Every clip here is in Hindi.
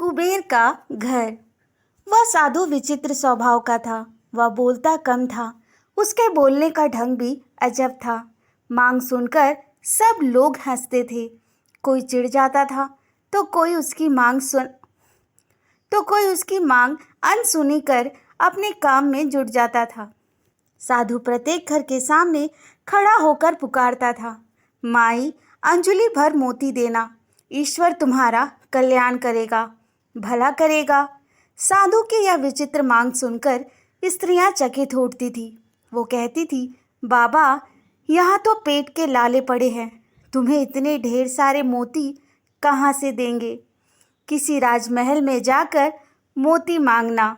कुबेर का घर। वह साधु विचित्र स्वभाव का था। वह बोलता कम था। उसके बोलने का ढंग भी अजब था। मांग सुनकर सब लोग हंसते थे। कोई चिढ़ जाता था तो कोई उसकी मांग अनसुनी कर अपने काम में जुट जाता था। साधु प्रत्येक घर के सामने खड़ा होकर पुकारता था, माई अंजलि भर मोती देना, ईश्वर तुम्हारा कल्याण करेगा, भला करेगा। साधु की यह विचित्र मांग सुनकर स्त्रियां चकित होती थी। वो कहती थी, बाबा यहाँ तो पेट के लाले पड़े हैं, तुम्हें इतने ढेर सारे मोती कहाँ से देंगे? किसी राजमहल में जाकर मोती मांगना।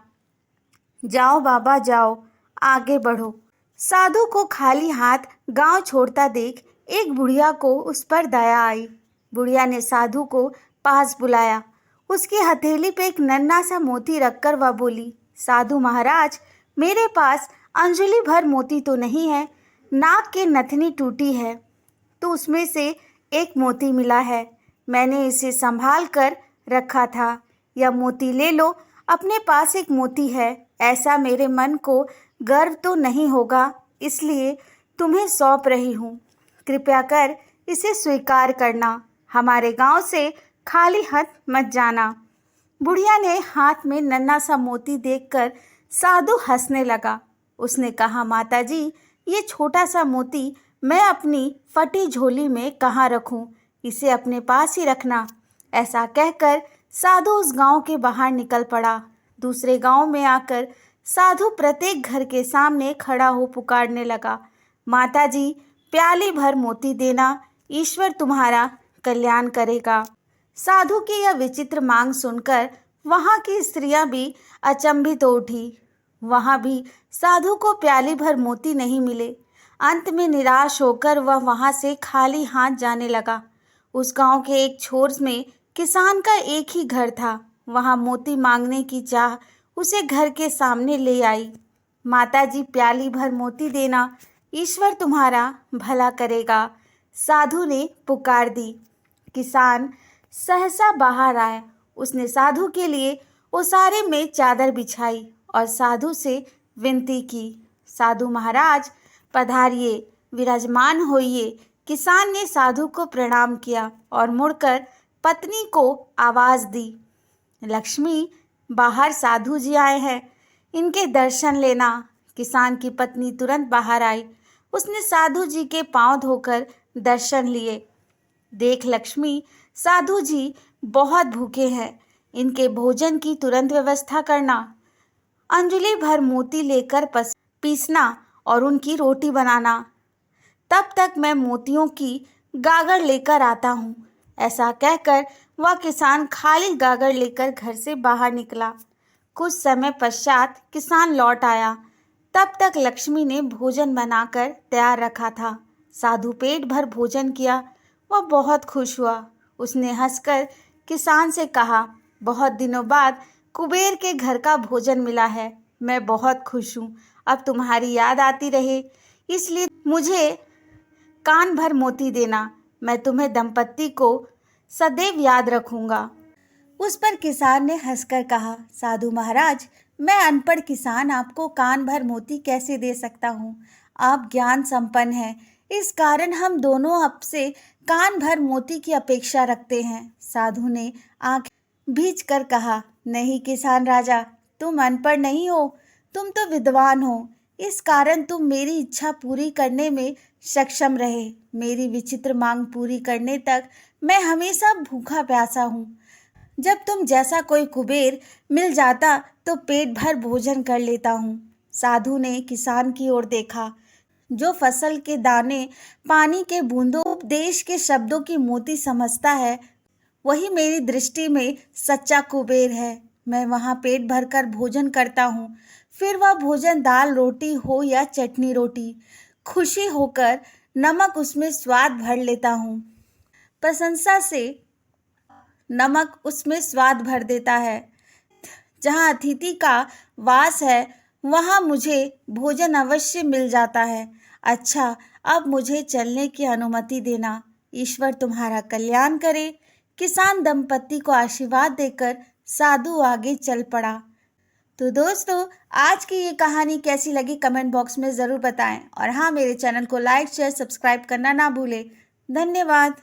जाओ बाबा जाओ, आगे बढ़ो। साधु को खाली हाथ गांव छोड़ता देख एक बुढ़िया को उस पर दया आई। बुढ़िया ने साधु को पास बुलाया। उसकी हथेली पे एक नन्हा सा मोती रखकर वह बोली, साधु महाराज, मेरे पास अंजलि भर मोती तो नहीं है, नाक की नथनी टूटी है तो उसमें से एक मोती मिला है। मैंने इसे संभाल कर रखा था। यह मोती ले लो, अपने पास एक मोती है, ऐसा मेरे मन को गर्व तो नहीं होगा, इसलिए तुम्हें सौंप रही हूँ। कृपया कर इसे स्वीकार करना। हमारे गांव से खाली हाथ मत जाना। बुढ़िया ने हाथ में नन्हा सा मोती देखकर साधु हंसने लगा। उसने कहा, माताजी, ये छोटा सा मोती मैं अपनी फटी झोली में कहाँ रखूं? इसे अपने पास ही रखना। ऐसा कहकर साधु उस गांव के बाहर निकल पड़ा। दूसरे गांव में आकर साधु प्रत्येक घर के सामने खड़ा हो पुकारने लगा, माताजी, प्याली भर मोती देना, ईश्वर तुम्हारा कल्याण करेगा। साधु की यह विचित्र मांग सुनकर वहां की स्त्रियां भी अचंभित हो उठी। वहां भी साधु को प्याली भर मोती नहीं मिले। अंत में निराश होकर वह वहां से खाली हाथ जाने लगा। उस गांव के एक छोर में किसान का एक ही घर था। वहां मोती मांगने की चाह उसे घर के सामने ले आई। माताजी, प्याली भर मोती देना, ईश्वर तुम्हारा भला करेगा, साधु ने पुकार दी। किसान सहसा बाहर आया। उसने साधु के लिए ओसारे में चादर बिछाई और साधु से विनती की, साधु महाराज पधारिए, विराजमान होइए। किसान ने साधु को प्रणाम किया और मुड़कर पत्नी को आवाज दी, लक्ष्मी, बाहर साधु जी आए हैं, इनके दर्शन लेना। किसान की पत्नी तुरंत बाहर आई। उसने साधु जी के पांव धोकर दर्शन लिए। देख लक्ष्मी, साधु जी बहुत भूखे हैं, इनके भोजन की तुरंत व्यवस्था करना। अंजलि भर मोती लेकर पीसना और उनकी रोटी बनाना। तब तक मैं मोतियों की गागर लेकर आता हूँ। ऐसा कहकर वह किसान खाली गागर लेकर घर से बाहर निकला। कुछ समय पश्चात किसान लौट आया। तब तक लक्ष्मी ने भोजन बनाकर तैयार रखा था। साधु पेट भर भोजन किया। वह बहुत खुश हुआ। उसने हंसकर किसान से कहा, बहुत दिनों बाद कुबेर के घर का भोजन मिला है, मैं बहुत खुश हूँ। अब तुम्हारी याद आती रहे, इसलिए मुझे कान भर मोती देना। मैं तुम्हें दंपत्ति को सदैव याद रखूंगा। उस पर किसान ने हंसकर कहा, साधु महाराज, मैं अनपढ़ किसान आपको कान भर मोती कैसे दे सकता हूँ? आप ज्ञान संपन्न हैं, इस कारण हम दोनों आपसे कान भर मोती की अपेक्षा रखते हैं। साधु ने आंखें भींच कर कहा, नहीं किसान राजा, तुम अनपढ़ नहीं हो, तुम तो विद्वान हो, इस कारण तुम मेरी इच्छा पूरी करने में सक्षम रहे। मेरी विचित्र मांग पूरी करने तक मैं हमेशा भूखा प्यासा हूँ। जब तुम जैसा कोई कुबेर मिल जाता तो पेट भर भोजन कर लेता हूँ। साधु ने किसान की ओर देखा। जो फसल के दाने, पानी के बूंदों, उपदेश के शब्दों की मोती समझता है, वही मेरी दृष्टि में सच्चा कुबेर है। मैं वहाँ पेट भरकर भोजन करता हूँ, फिर वह भोजन दाल रोटी हो या चटनी रोटी, खुशी होकर नमक उसमें स्वाद भर लेता हूँ। प्रशंसा से नमक उसमें स्वाद भर देता है। जहाँ अतिथि का वास है वहाँ मुझे भोजन अवश्य मिल जाता है। अच्छा, अब मुझे चलने की अनुमति देना, ईश्वर तुम्हारा कल्याण करे। किसान दंपत्ति को आशीर्वाद देकर साधु आगे चल पड़ा। तो दोस्तों, आज की ये कहानी कैसी लगी कमेंट बॉक्स में ज़रूर बताएं और हाँ, मेरे चैनल को लाइक शेयर सब्सक्राइब करना ना भूलें। धन्यवाद।